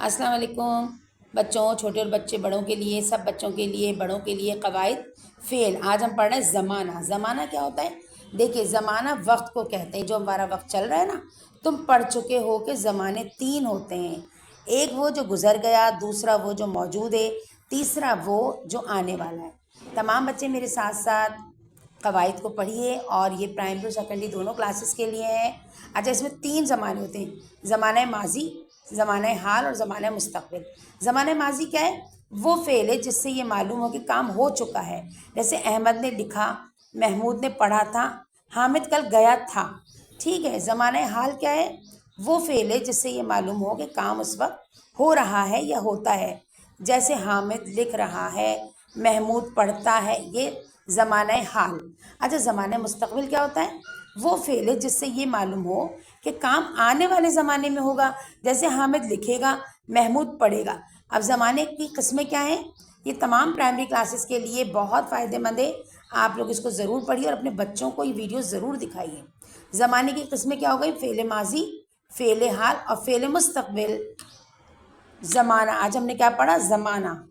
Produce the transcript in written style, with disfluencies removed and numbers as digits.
अस्सलाम वालेकुम बच्चों, छोटे और बच्चे बड़ों के लिए, सब बच्चों के लिए, बड़ों के लिए कवायद फ़ेल। आज हम पढ़ रहे हैं ज़माना। ज़माना क्या होता है? देखिए, ज़माना वक्त को कहते हैं। जो हमारा वक्त चल रहा है ना, तुम पढ़ चुके हो कि ज़माने तीन होते हैं। एक वो जो गुज़र गया, दूसरा वो जो मौजूद है, तीसरा वो जो आने वाला है। तमाम बच्चे मेरे साथ साथ कवायद को पढ़िए और ये प्राइमरी और सेकेंडरी दोनों क्लासेस के लिए है। अच्छा, इसमें तीन ज़माने होते हैं: ज़माना माजी, ज़माना हाल और ज़माना मुस्तक़बिल। ज़माना माजी क्या है? वो फ़ेल है जिससे ये मालूम हो कि काम हो चुका है। जैसे अहमद ने लिखा, महमूद ने पढ़ा था, हामिद कल गया था। ठीक है। ज़माना हाल क्या है? वो फ़ेल है जिससे ये मालूम हो कि काम उस वक्त हो रहा है या होता है। जैसे हामिद लिख रहा है, महमूद पढ़ता है, ये ज़माना हाल। अच्छा, ज़माना मुस्तक़बिल क्या होता है? वो फ़ेल है जिससे ये मालूम हो कि काम आने वाले ज़माने में होगा। जैसे हामिद लिखेगा, महमूद पढ़ेगा। अब ज़माने की किस्में क्या हैं? ये तमाम प्राइमरी क्लासेस के लिए बहुत फ़ायदेमंद है। आप लोग इसको ज़रूर पढ़िए और अपने बच्चों को ये वीडियो ज़रूर दिखाइए। ज़माने की किस्में क्या हो गई? फ़ेल माजी, फ़ेल हाल और फ़ेल मुस्तक़बिल। ज़माना, आज हमने क्या पढ़ा? ज़माना।